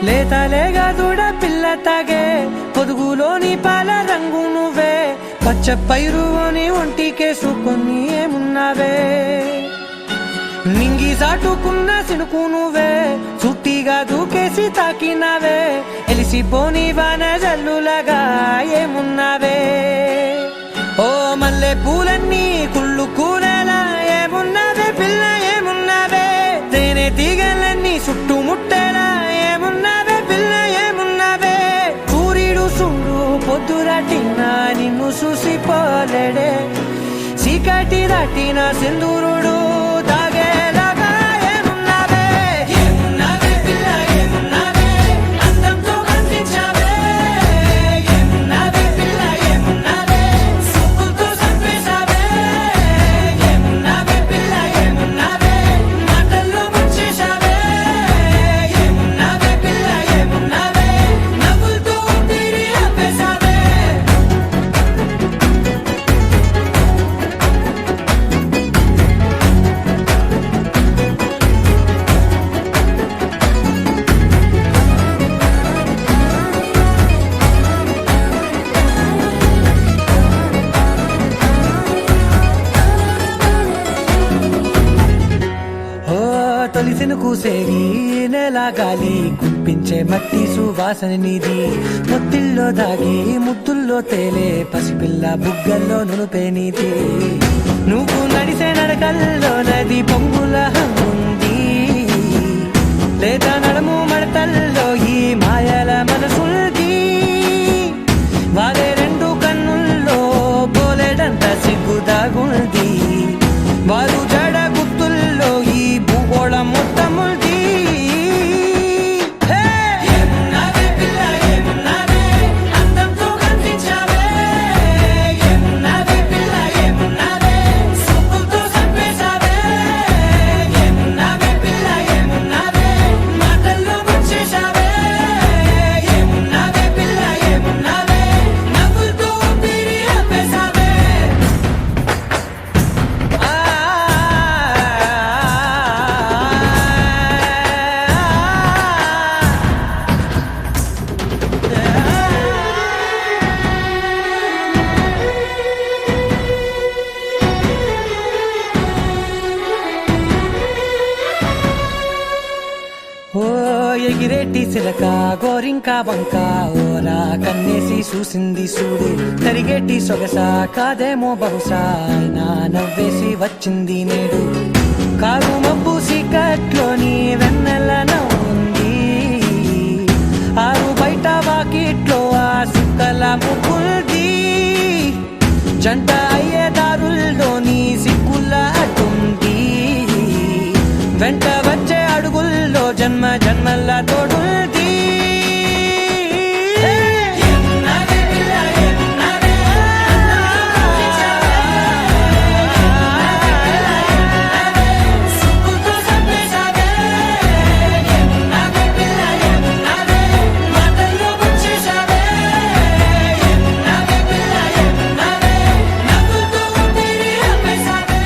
లేతలేగా దూడ పిల్ల తాగే పొదుగులోని పాల రంగు నువ్వే పచ్చ పైరుని ఒంటికేసుకొని ఏమున్నావే నింగి సాటుకున్న సినుకు నువ్వే చుట్టిగా దూకేసి తాకినావే ఎలిసిపోని వాన జల్లులాగా ఏమున్నావే ఓ మల్లె పూలన్నీ కుళ్ళు కూరలా ఏమున్నావే పిల్ల ఏమున్నావే తేనె తీగలన్నీ చుట్టుముట్టేలా ఏమున్నావే పిల్ల ఏమున్నావే సూర్యుడు చూడు పొద్దురాటిన నిన్ను చూసిపోలేడే చీకటి దాటిన సింధూరుడు తాగేలాగా ఏమున్నావే ఏమున్నావే పిల్ల ఏమున్నావే అందంతో కనిపించావే ఏమున్నావే పిల్ల ఏమున్నావే సుక్కుతో చంపేశావే ఏమున్నావే పిల్ల ఏమున్నావే మాటల్లో ముంచేశావే ఏమున్నావే పిల్ల ఏమున్నావే నవ్వులతో ఊపిరి ఆపేశావే తొలిసిను కూసేగి నెల గాలి కుప్పించే మట్టి సువాసన నీది ముత్తిల్లో దాగి ముద్దుల్లో తేలే పసిపిల్ల బుగ్గల్లో నునుపే నీది నువ్వు నడిసే నడకల్లో నది పొంగుల హంగుంది లేదా నడుము మడతల్లో ఈ మాయల మనసుల్ది వారే రెండు కన్నుల్లో పోలేడంత సిగ్గు దాగుంది వారు జడ గుర్తుల్లో ఈ భూగోళం మొత్తముల్ది ఏమున్నావే పిల్ల ఏమున్నావే అందంతో కనిపించావే ఏమున్నావే పిల్ల ఏమున్నావే సుక్కుతో చంపేశావే ఏమున్నావే పిల్ల ఏమున్నావే మాటల్లో ముంచేశావే ఏమున్నావే పిల్ల ఏమున్నావే నవ్వులతో ఊపిరి ఆపేశావే ఓ ఎగిరేటి సిలక గోరింక వంక ఓరా కన్నేసి చూసింది చూడు తరిగేటి సొగస కాదేమో బహుశా నా నవ్వేసి వచ్చింది నేడు కారు మబ్బు సీకట్లోని వెన్నెల నవ్వుంది ఆరు బయట వాకిట్లో ఆ సుక్కల ముగ్గుల్ది జంట అయ్యే దారుల్లోని సిక్కుల అడ్డుంది వెంట వచ్చే అడుగుల్లో జన్మ జన్మల తోడుల్ది ఏమున్నావే పిల్ల ఏమున్నావే సుక్కుతో చంపేశావే ఏమున్నావే పిల్ల ఏమున్నావే మాటల్లో ముంచేశావే ఏమున్నావే పిల్ల ఏమున్నావే నవ్వులతో ఊపిరి ఆపేశావే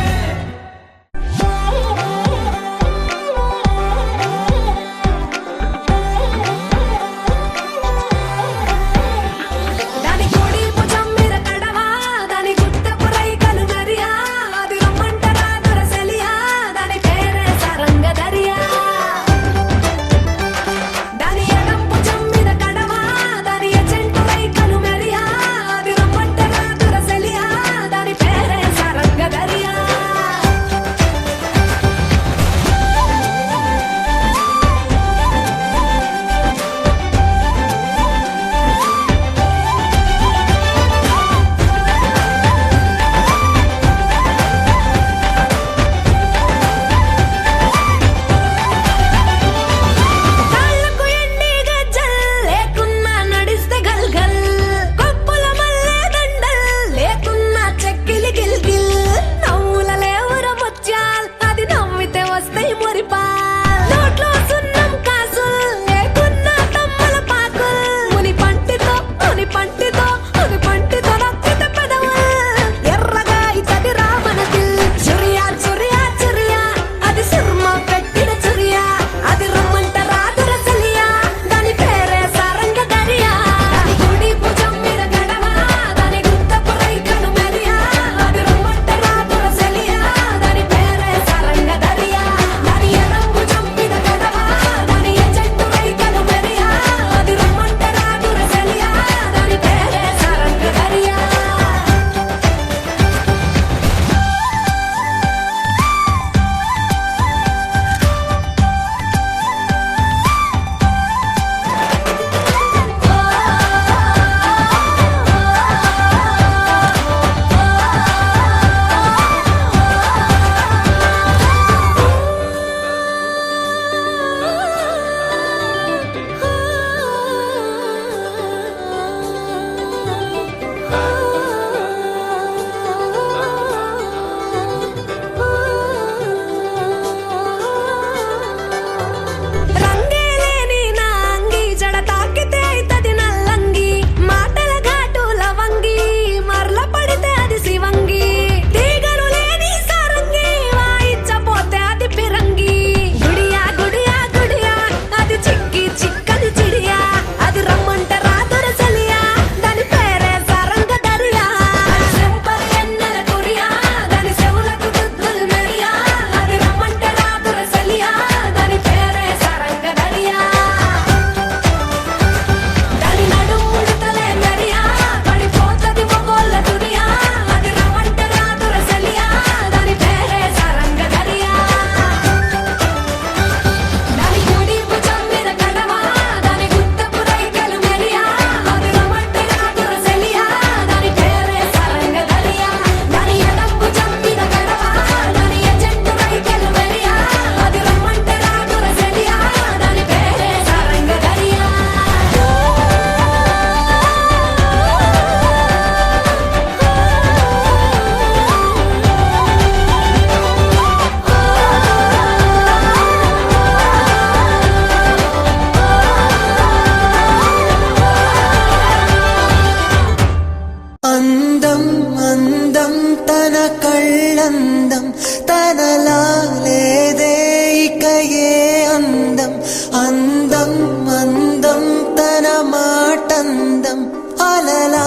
మాటందం అలలా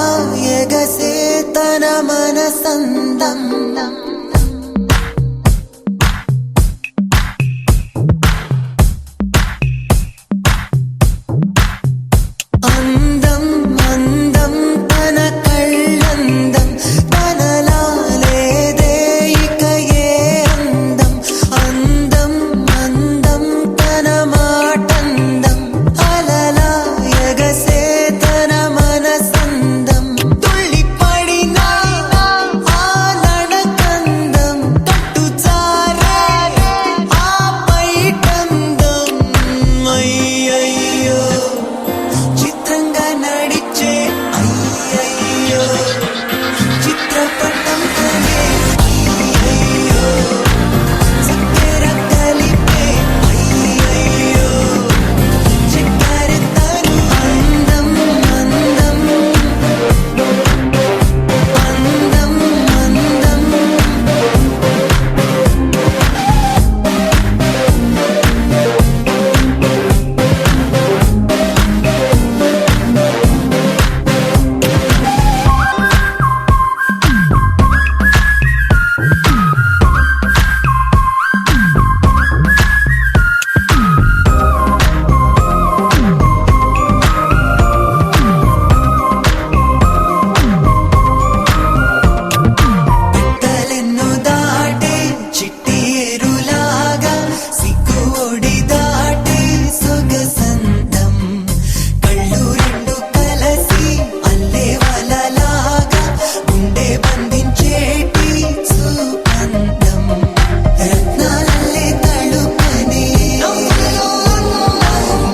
ఎగసే తన మనసందం అందం అందం తన కళ్ళందం తనలా లేదే ఇక ఏ అందం అందం అందం తన మాటందం అలలా ఎగసే తన మనసందం తుళ్ళి పడినా ఆ నడకందం కట్టు చారే ఆ పైటందం అయ్యయ్యో చిత్రంగా నడిచే అయ్యయ్యో చిత్రపటం కనే అయ్యయ్యో చక్కెర కలిపే అయ్యయ్యో చక్కెర తను అందం అందం అందం అందం తలెన్ను దాటే చిట్టి ఎరులాగా సిగ్గు ఒడి దాటే సొగసందం కళ్ళు రెండు కలసి అల్లే వలలాగా గుండె బంధించేటి సుగంధం రత్నాలల్లే తళుకనే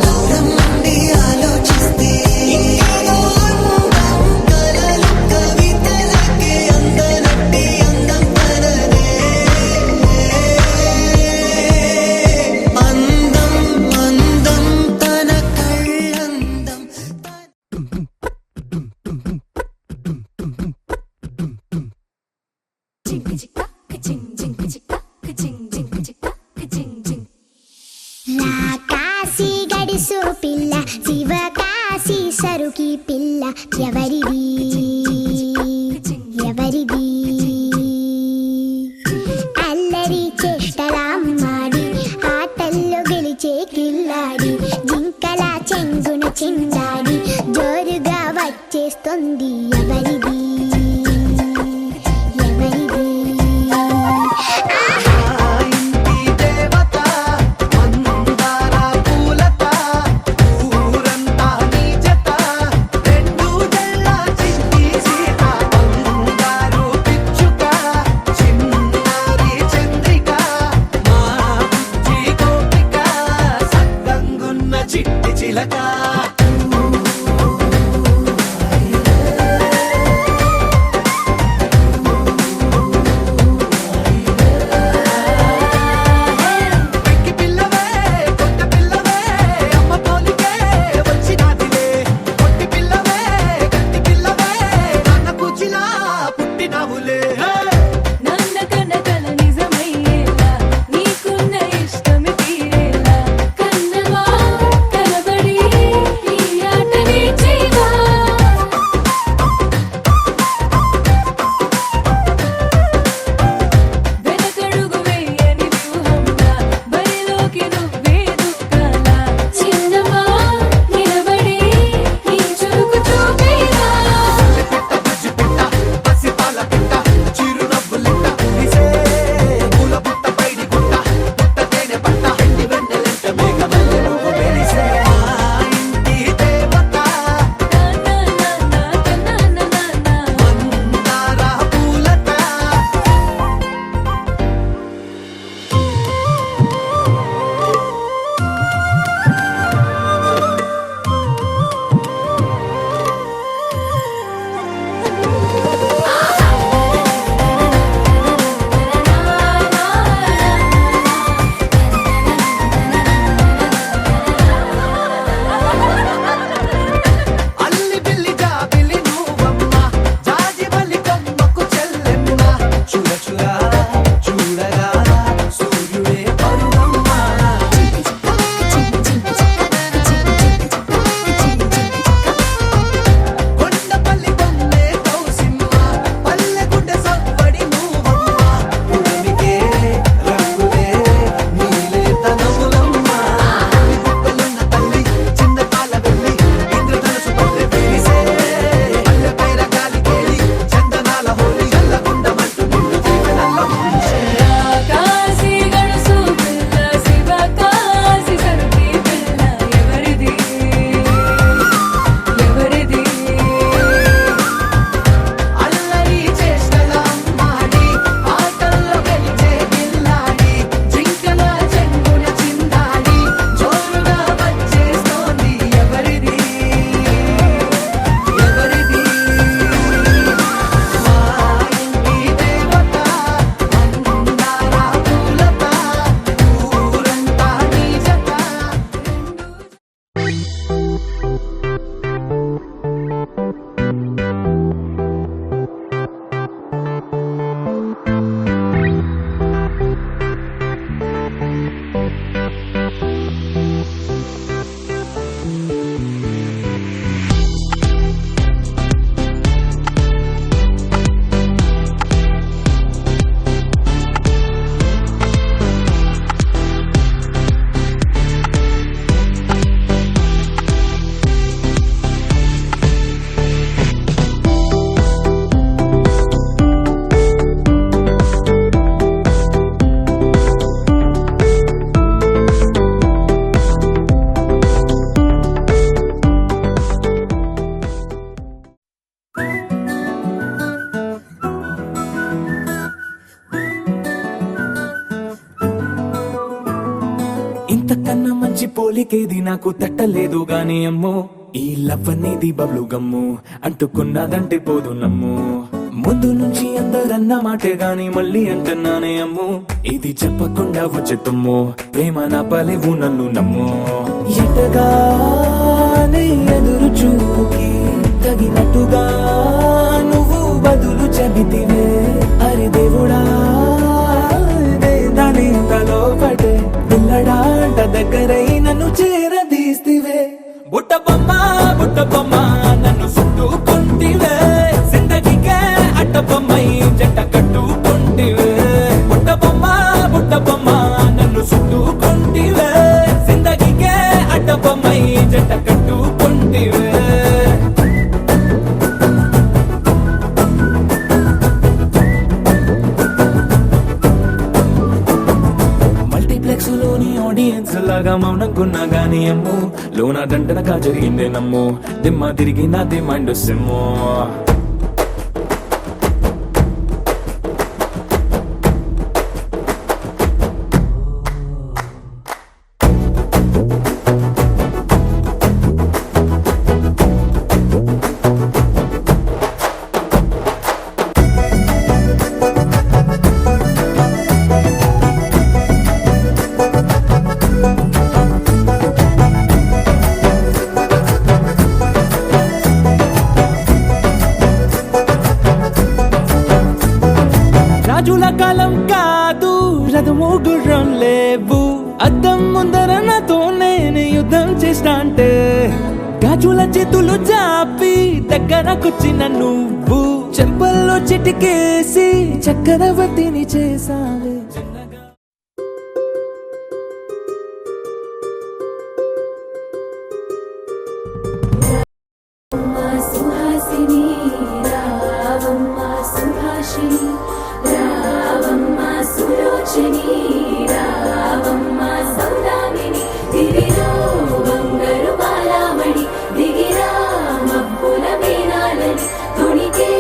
దూరం నుండి ఆలోచిస్తే కలలు కవితలకే అందనట్టి అందం తనదే అందం అందం తన కళ్ళందం కాశీ గడిసు పిల్ల శివకాశీ సరుకి పిల్ల ఎవరిది ఎవరిది అల్లరి చేష్టలామ్మాడి ఆటల్లో గెలిచే కిల్లాడి జింకల చెంగున చిందాడి జోరుగా వచ్చేస్తుంది ఎవరిది ఎవరిది ఇంటి దేవత మందార పూలత ఊరంతా నీ జత రెండు జల్ల చిట్టి సీత బంగారు పిచ్చుక చిన్నారి చంద్రిక మా బుజ్జి గోపిక సక్కంగున్న చిట్టి చిలక వెక్కి పిల్లవే కొత్త పిల్లవే అమ్మ పోలికే వచ్చినాదిలే కొట్టి పిల్లవే గట్టి పిల్లవే నాన్న కూచిలా పుట్టినావులే నాన్న కన్న కల నిజమయ్యేలా నీకున్న ఇష్టమి తీరేలా కన్నవా కలబడి పోలికేది నాకు తట్టలేదు గాని అమ్మో ఈ లవ్ అనేది బబ్లు గమ్ము అంటుకున్నదంటే పోదు నమ్ము ముందు నుంచి అందరన్న మాటే గాని మళ్ళీ అంటున్నానే అమ్ము ఇది చెప్పకుండా వచ్చే తుమ్ము ప్రేమ నా పలేవు నన్ను నమ్ము ఎటగానే ఎదురు చూకి తగినట్టుగా నువ్వు బదులు చెబితివే అరే దేవుడా దాని తలో పడే పిల్లడాంట దగ్గరై నన్ను చేరదీస్తివే బుట్ట బొమ్మ నన్ను చుట్టుకుంటివే జిందగీకే అట్ట బొమ్మై జంట కట్టుకుంటివే బుట్ట బొమ్మ నన్ను చుట్టుకుంటివే జిందగీకే అట్ట బొమ్మై జంట కట్టుకుంటివే మల్టీప్లెక్స్ లోని ఆడియన్స్ లాగా మౌనంకున్నా గానీ అమ్ము లోన దండనగా జరిగిందే నమ్ము దిమ్మ తిరిగి నాది మైండ్ సిమ్ము రాజుల కాలం కాదు రథము గుర్రం లేవు అద్దం ముందర నాతో నేను యుద్ధం చేస్తా అంటే గాజుల చేతులు చాపి దగ్గరకొచ్చిన నువ్వు చెంపల్లో చిటికేసి చక్రవర్తిని చేసావే సుహాసిని రావమ్మ సుభాషిణి రావమ్మ సులోచని రావమ్మ సౌదామిని దివిలో బంగారు బాలామణి దిగిరా మబ్బుల మేనాలని తొణికే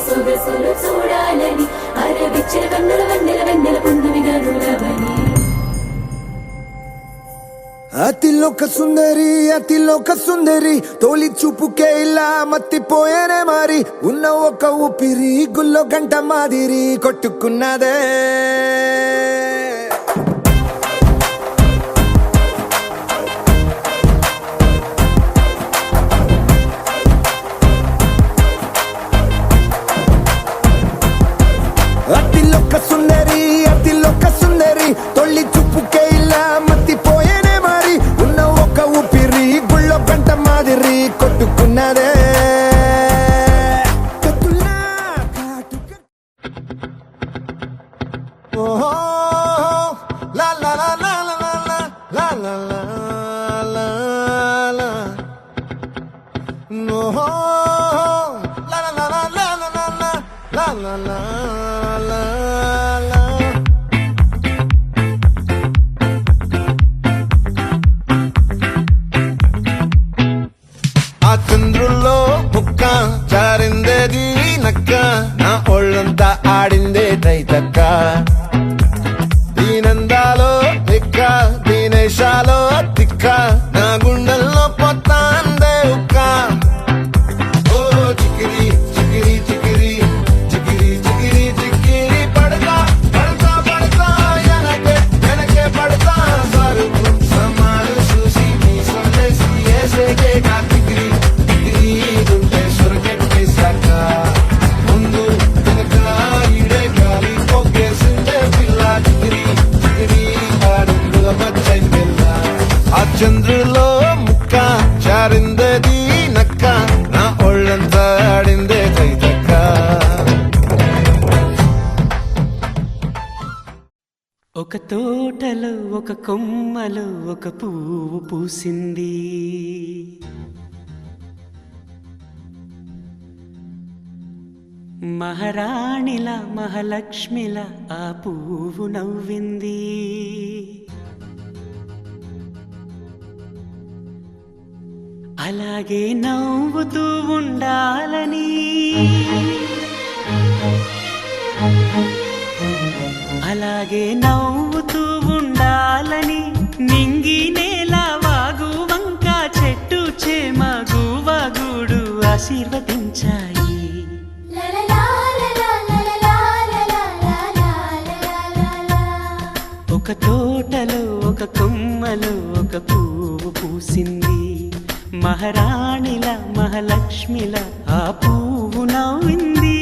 సొగసులు చూడాలని అరవిచ్చిన కన్నుల వెన్నెల పున్నమి గనులవని అతిలోక సుందరి తోలి చూపుకే ఇలా మత్తిపోయేనే మారి ఉన్న ఒక ఊపిరి గుల్లో గంట మాదిరి కొట్టుకున్నదే అతిలోక సుందరి తొలి చూపుకే ఇలా మత్తిపోయేనే మారి ఉన్న ఒక ఊపిరి గుళ్ళో గంట మాదిరి కొట్టుకున్నదే ఓహో లా లా లా లా లా లా లా లా లా లా ఓహో లా లా లా లా లా లా లా లా లా లా ఆ చంద్రుల్లో ముక్క జారిందేది నక్క నా ఒళ్ళంతా ఆడిందే తైతక్క దీనందాలో ఎక్క దీనేశాలో తిక్క నా గుండెల్లో పొత్తాందే ఉక్క ఓ చికిరి చికిరి చికిరి చికిరి చికిరి చికిరి పడతా పడతా పడతా వెనకే పడతా సరుకు సమాలు చూసి మీ సొందేసి ఏసేకే కార్తిగిరి డిగ్రీ గుంటే సొరకెట్టేశాక ముందు వెనక ఈడే గాలి పొగ్గేసిందే పిల్ల చిగిరి చిగిరి ఆడుగుల మధ్య పిల్ల ఆ చంద్రులో ముక్క జారిందేది నక్క నా ఒళ్ళంతా ఆడిందే తైతక్క ఒక తోటలో ఒక కొమ్మలో ఒక పువ్వు పూసింది మహారాణిలా మహాలక్ష్మిలా ఆ పువ్వు నవ్వింది అలాగే నవ్వుతూ ఉండాలని అలాగే నవ్వుతూ ఉండాలని నింగి నేల వాగ ఆశీర్వదించాయి. ఒక తోటలో ఒక కొమ్మలో ఒక పువ్వు పూసింది. మహారాణిల మహాలక్ష్మిల ఆ పువ్వు నవ్వింది.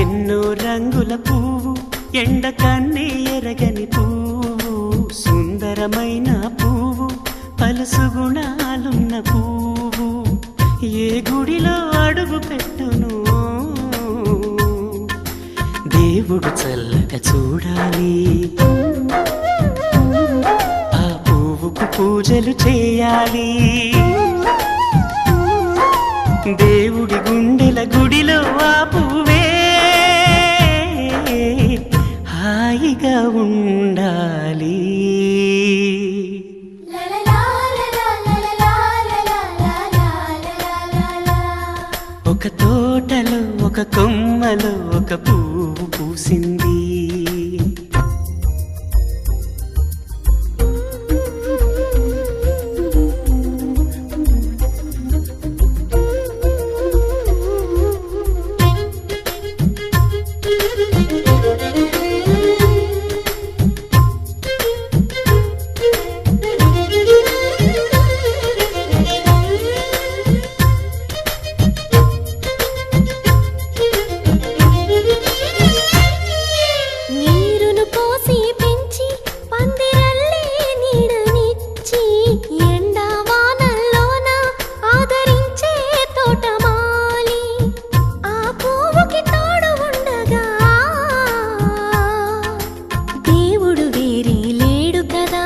ఎన్నో రంగుల పువ్వు, ఎండ కన్నే ఎరగని పువ్వు, సుందరమైన పువ్వు, పలుసు గుణాలున్న పువ్వు, ఏ గుడిలో అడుగు పెట్టును దేవుడు చల్లగా చూడాలి. ఆ పువ్వుకు పూజలు చేయాలి. దేవుడి గుండెల గుడిలో ఆ పువ్వే హాయిగా ఉండాలి. ఒక తోటలో ఒక కొమ్మలో ఒక పువ్వు పూసింది. నీరును పోసి పెంచి పందిరల్లే నీడనిచ్చి ఎండా వానల్లోన ఆదరించే తోటమాలి ఆ పువ్వుకి తోడు ఉండగా దేవుడు వేరే లేడు కదా.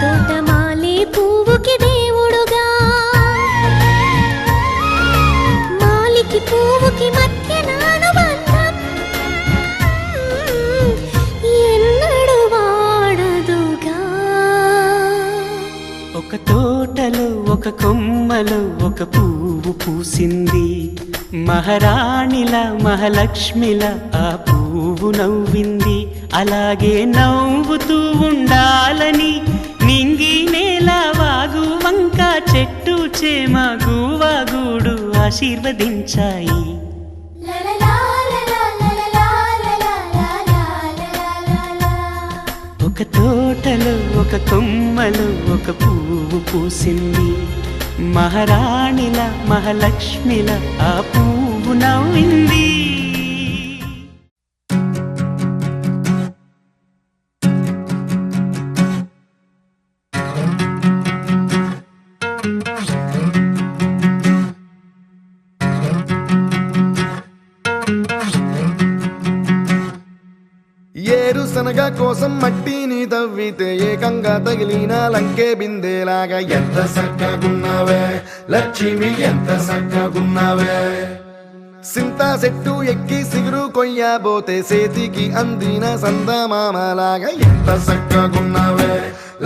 తోటమాలి పువ్వుకి దేవుడుగా, మాలికి పువ్వుకి మధ్య అనుబంధం ఎన్నడు వాడదుగా. ఒక తోటలో ఒక కొమ్మలో ఒక పువ్వు పూసింది. మహారాణిల మహాలక్ష్మిల ఆ పువ్వు నవ్వింది. అలాగే నవ్వుతూ ఉండాలని నింగి నేల వాగు వంక చెట్టు చేమ గూవాగూడు ఆశీర్వదించాయి. ఒక తోటలో ఒక కొమ్మలో ఒక పువ్వు పూసింది. మహారాణిల మహాలక్ష్మిల ఆ పువ్వు నవ్వింది. ఏరుశనగ కోసం మట్టిని తవ్వితే ఏకంగా తగిలిన లంకే బిందేలాగా ఎంత సక్కగున్నావే లక్ష్మి, ఎంత సక్కగున్నావే. సింతా చెట్టు ఎక్కి సిగురు కొయ్యబోతే చేతికి అందిన సందమామలాగా ఎంత సక్కగున్నావే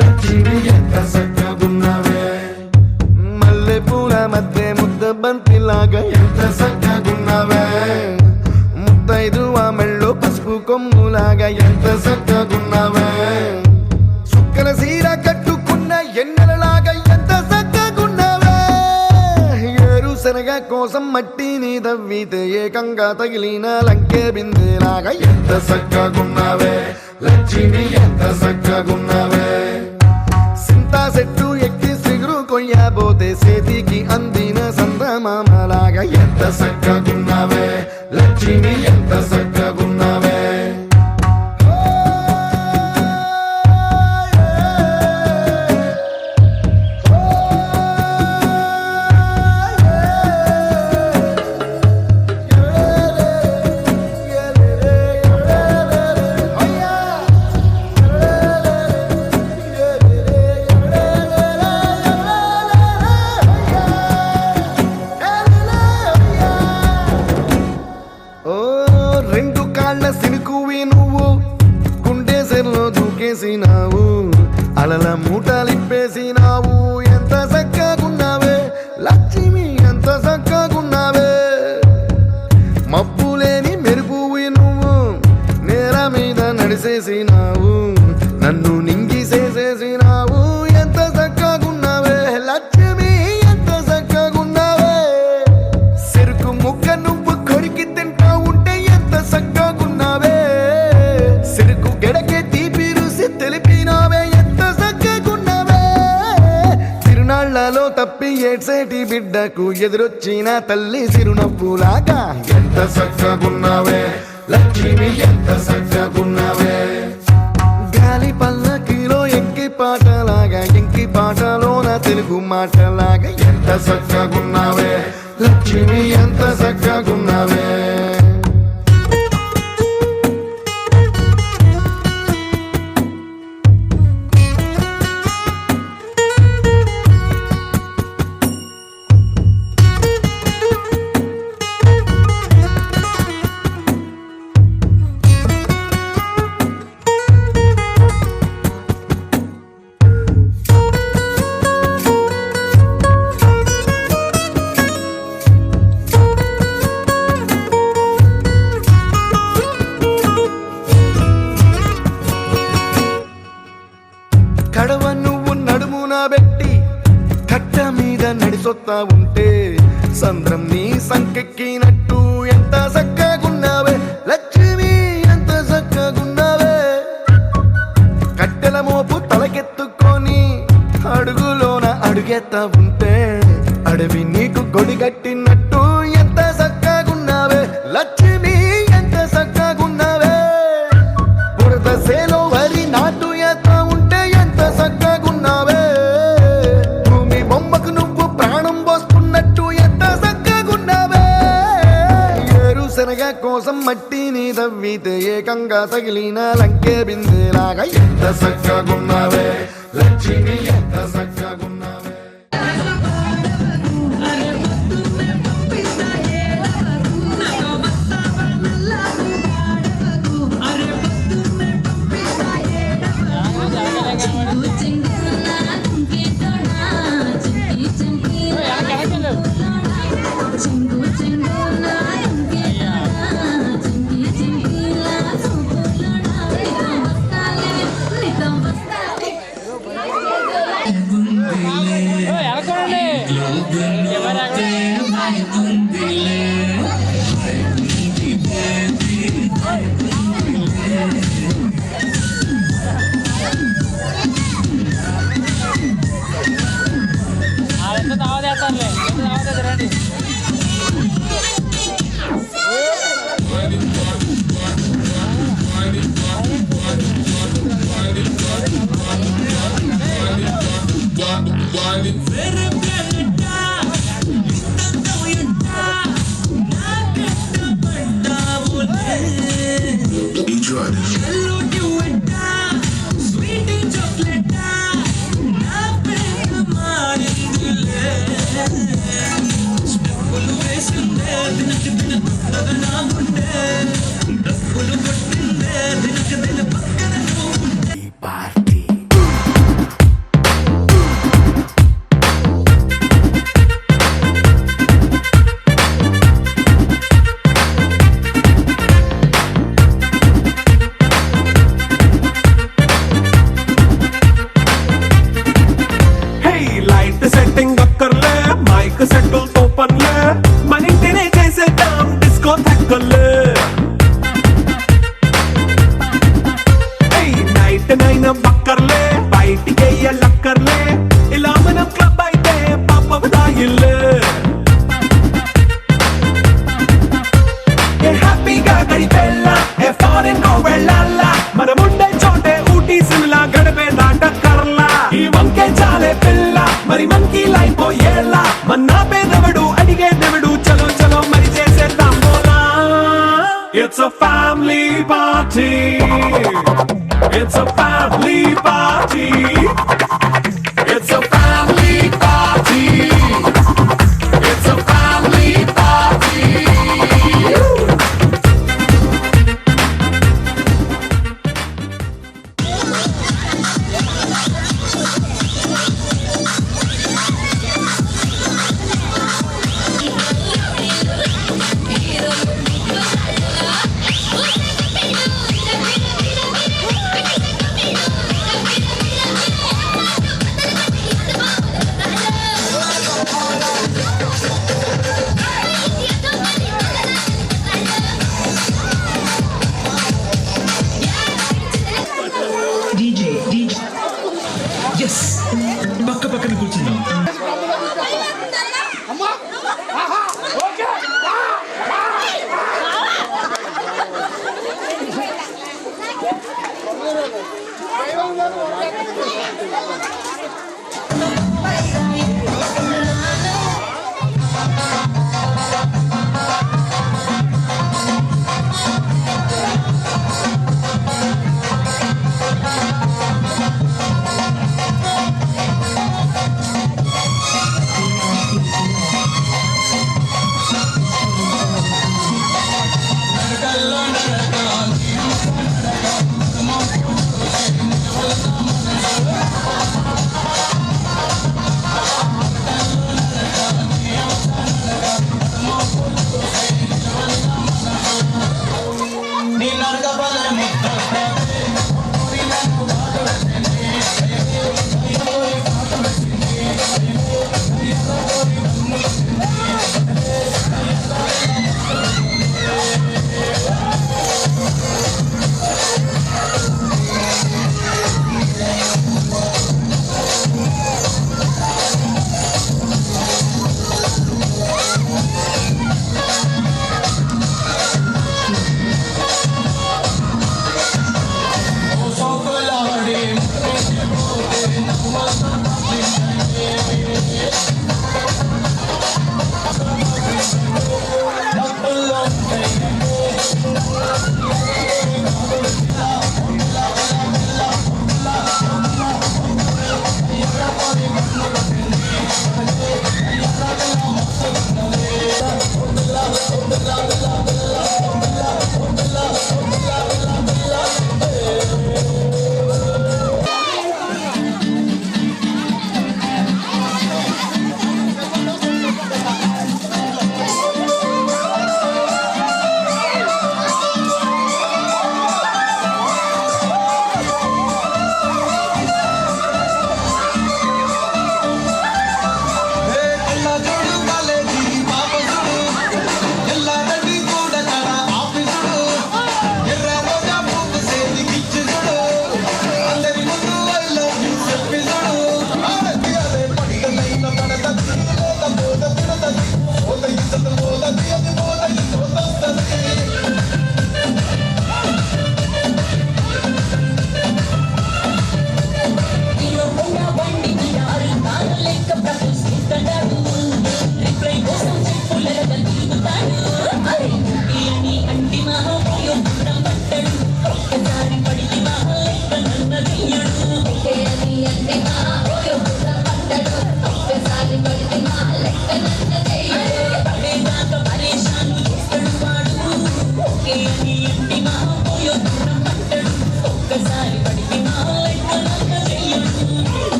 లక్ష్మి, ఎంత సక్కగున్నావే. మల్లె పూల మధ్య ముద్ద బంతిలాగా ఎంత సక్కగున్నావే. ముత్తైదు మెళ్ళో పసుపు కొమ్ములాగా ఎంత సక్కగున్నావే. సుక్కల సీర కట్టుకున్న ఎన్నెలలాగా ఎంత సక్కగున్నావే. ఏరుశనగ కోసం మట్టిని తవ్వితే ఏకంగా తగిలిన లంకే బిందేలాగా ఎంత సక్కగున్నావే లక్ష్మి, ఎంత సక్కగున్నావే. సింతా చెట్టు ఎక్కి సిగురు కొయ్యబోతే చేతికి అందిన సందమామలాగా ఎంత సక్కగున్నావే లక్ష్మి, ఎంత సక్కగున్నావే. చేసినావు అలల మూటలిప్పేసినావు ఎంత చక్కగున్నావే లక్ష్మి ఎంత చక్కగున్నావే మబ్బులేని మెరుపువి నువ్వు నేల మీద నడిసేసినావు నన్ను నింగిసేసేసినావు ఎంత చక్కగున్నావే లక్ష్మి ఎంత చక్కగున్నావే చెరుకు ముక్క నువ్వు కొరికి తింటా ఉంటే ఎంత చక్కగున్నావే చెరుకు గెడకే తీపి రుసి తెలిపినావే ఎంత చక్కగున్నావే తిరునాళ్లలో తప్పి ఏడ్సేటి బిడ్డకు ఎదురొచ్చిన తల్లి చిరునవ్వులాగా ఎంత చక్కగున్నావే లక్ష్మి ఎంత చక్కగున్నావే గాలి పల్లకిలో ఎంకి పాటలాగా ఎంకి పాటలోన తెలుగు మాటలాగా ఎంత చక్కగున్నావే లక్ష్మి ఎంత చక్కగున్నావే కడవ నువ్వు నడుమున పెట్టి కట్ట మీద నడిసొత్తా ఉంటే సంద్రం నీ సంకెక్కినట్టు ఎంత చక్కగున్నావే లక్ష్మి ఎంత చక్కగున్నావే కట్టెల మోపు తలకెత్తుకొని అడుగులోన అడుగెత్తా ఉంటే అడవి నీకు గొడిగట్టినట్టు ఎంత చక్కగున్నావే లక్ష్మి ఎంత చక్కగున్నావే బురద సేలో వరి నాటు ఎత్తా ఉంటే ఎంత చక్కగున్నావే భూమి బొమ్మకు నువ్వు ప్రాణం పోస్తున్నట్టు ఎంత చక్కగున్నావే ఏరుశనగ కోసం మట్టిని తవ్వితే ఏకంగా తగిలిన లంకే బిందెలాగా ఎంత చక్కగున్నావే లక్ష్మి ఎంత చక్కగున్నావే మరి మంకీ లైఫ్ ఏళ్ళ మన్నా పేదవడు అడిగే దేవుడు చలో చలో మరి చేసేద్దాం బోలా. It's a family party. It's a family party. It's a family party. It's a family party. కూర్చుందాం.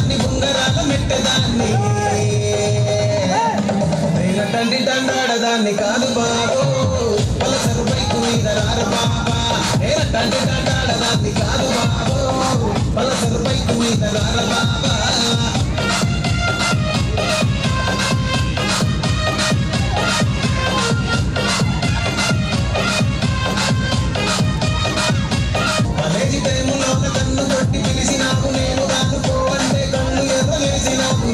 దాన్ని బుంగరాల మెట్టదాన్ని తండ్రి దండాడదాన్ని కాదు బాబు పలసరు బైకు మీద రారు బాబా తండ్రి దండాడదాన్ని కాదు బాబు పలసరు బైకు మీద రారు బాబా కాలేజీ టైములో కన్ను కొట్టి పిలిచినావు నేను దానుకో అంటే కళ్ళు ఎర్రలేసినావు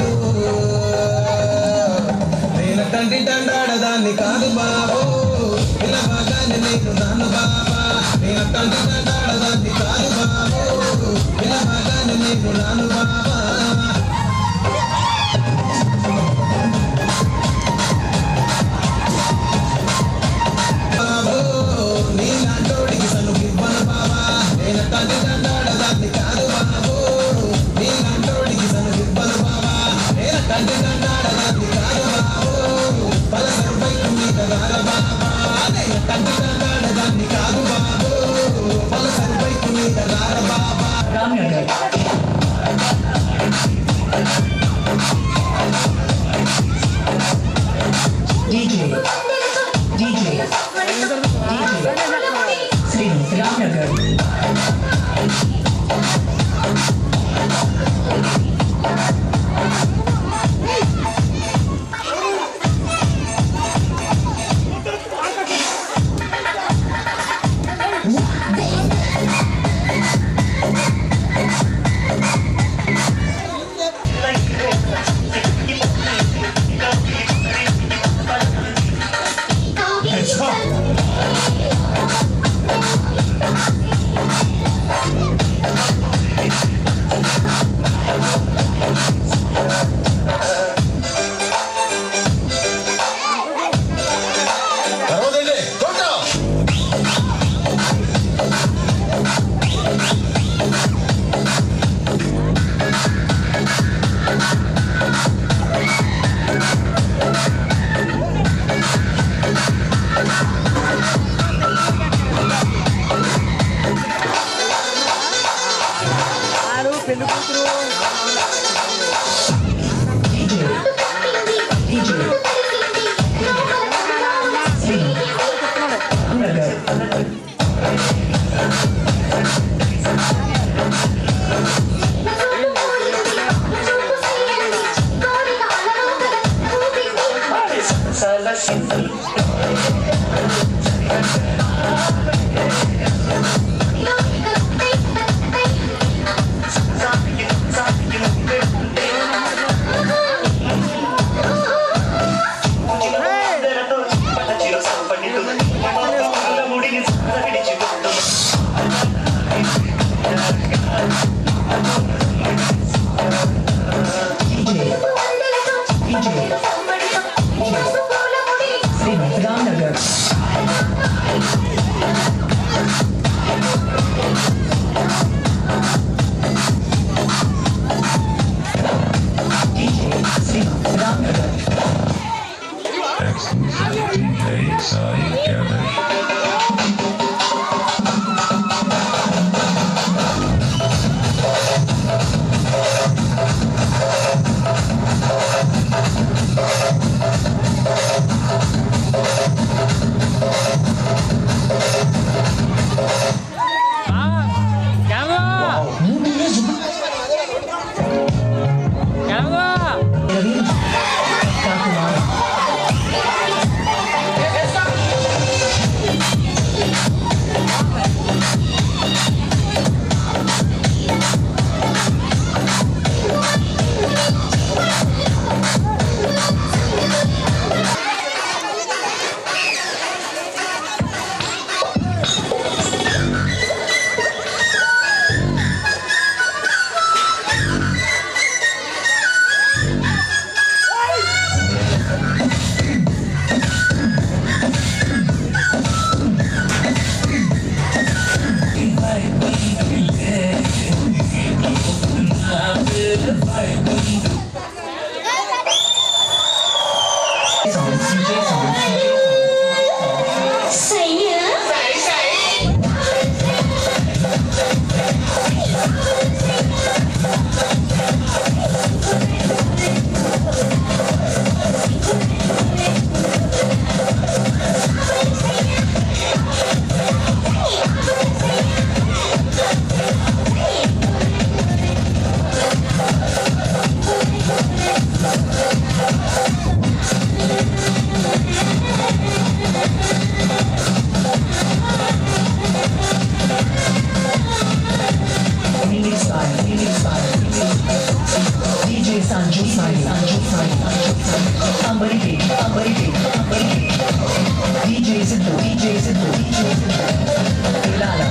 తండ్రి దండాడదాన్ని కాదు బాబు ఇలా బాగానే నేను నాను బాబా నేను తండ్రి దండాడదాన్ని కాదు బాబు ఇలా బాగానే నేను నాను బాబా బాబు నీ నాటోడికి సనుకివ్వను బాబా నేను తండ్రి దండాడదాన్ని కాదు బాబు నీ నాటోడికి సనుకివ్వను బాబా నేను తండ్రి దండాడదాన్ని కాదు బాబు పలసరు బైకు మీద రార బాబా నేను తండ్రి దండాడదాన్ని కాదు బాబు పలసరు బైకు మీద రార బాబా Sanju Smiley, Ambari Dev, DJ Sidhu, Ilala.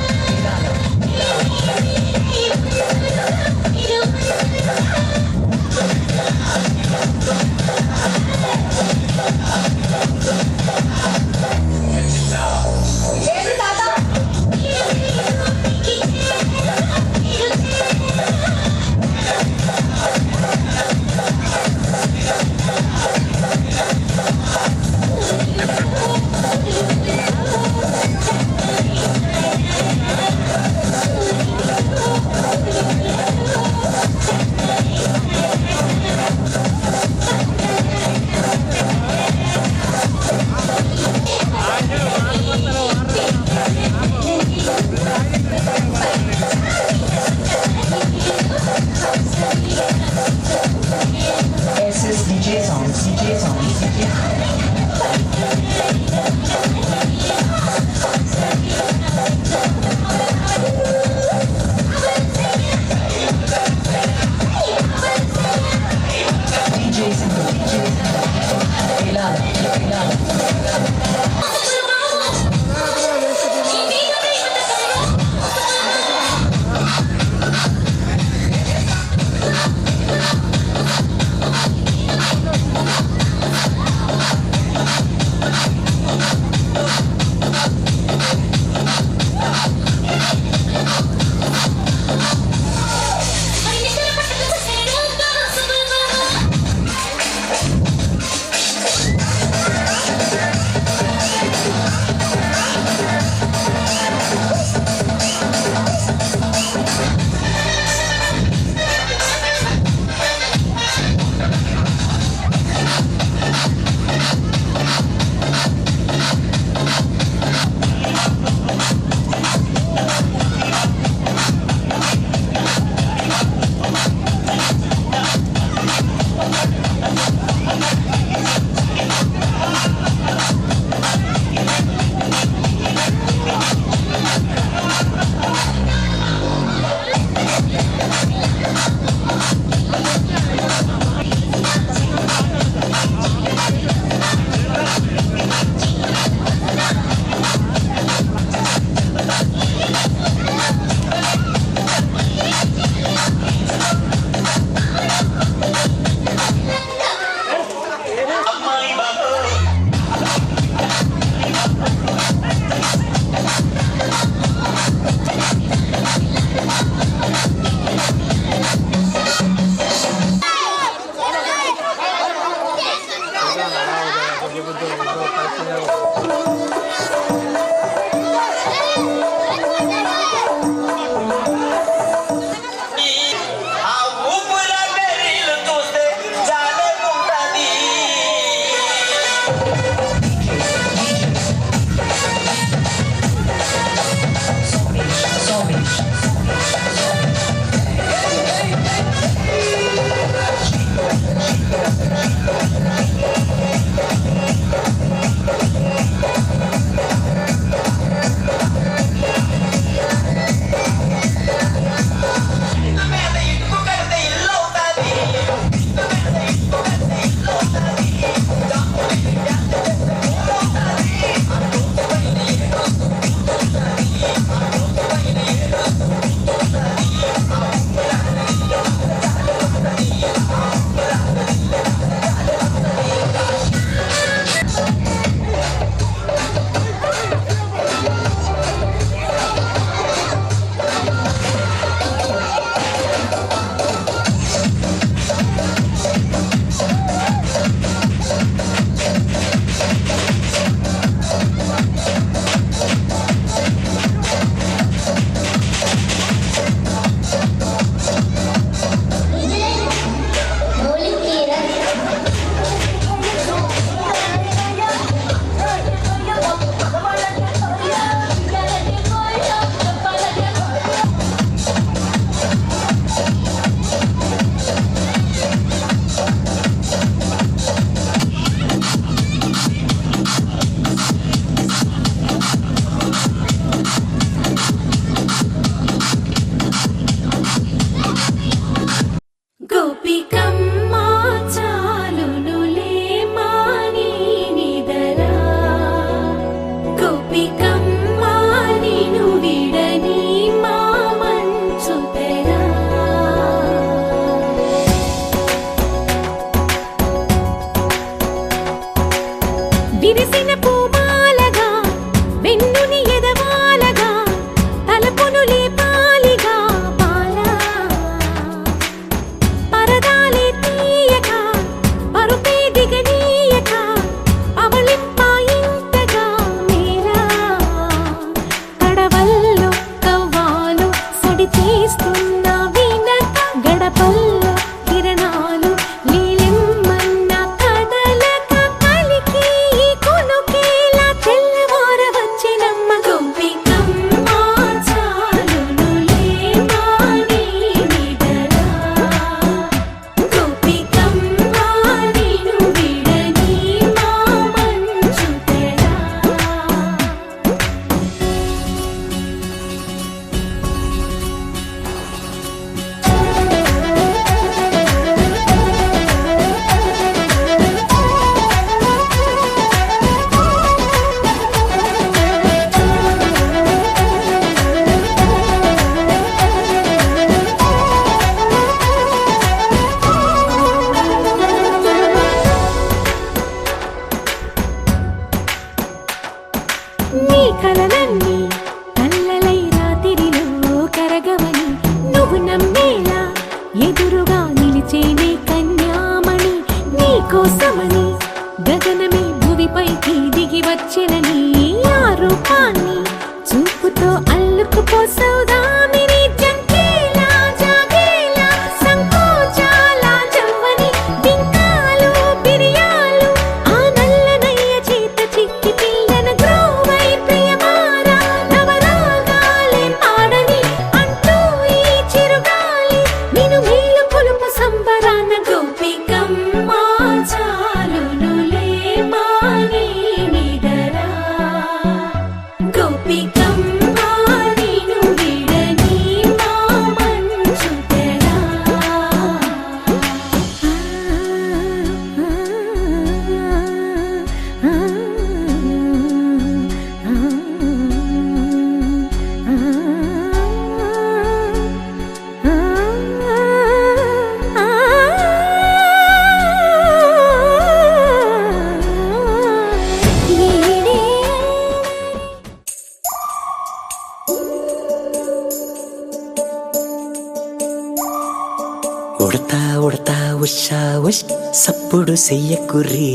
Udatha Udatha Usha ఉష్ సప్పుడు చెయ్యకుర్రి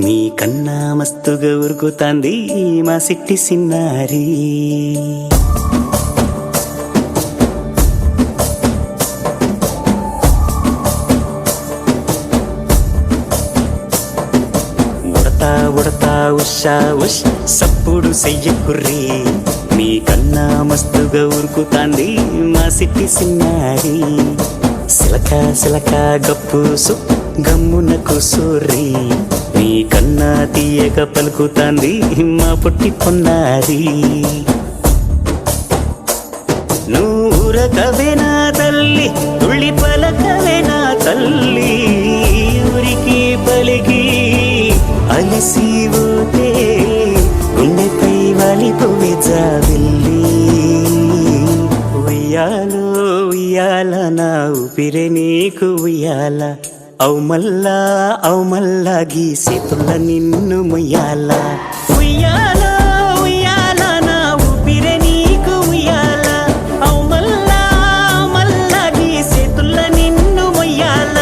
మీ కన్నా మస్తుగా ఉరుకుతాంది మా సిట్టి సిన్నారి ఉడతా ఉడతా ఉషా ఉష్ సప్పుడు చెయ్యకుర్రి మీ కన్నా మస్తుగా ఉరుకుతాంది మా సిట్టి సిన్నారి సిలక సిలక గప్పుసు గమ్మున కూసూరి నీ కన్నా తీయక పలుకుతాంది మా పుట్టి పొన్నారి నూరకవేనా తల్లి తుళ్ళి పలకవేనా తల్లి ఊరికి పలికి అలసిపోతే గుండెపై వాలిపోవే జాబిల్లి ఉయ్యాలో ఉయ్యాల నా ఊపిరే నీకు ఉయ్యాల అవు మల్లా గీసేతుల్ల నిన్ను ముయ్యాల ఉయ్యాల ఉయ్యాల నా ఊపిరే నీకు ఉయ్యాల అవు మల్లా గీసేతుల్ల నిన్ను ముయ్యాల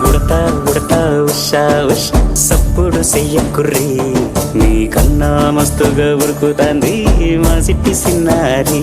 ఉడతా ఉడతా ఉషా ఉష్ సప్పుడు చెయ్యకుర్రి మీ కన్నా మస్తుగా ఉరుకుతాంది మా సిట్టి సిన్నారి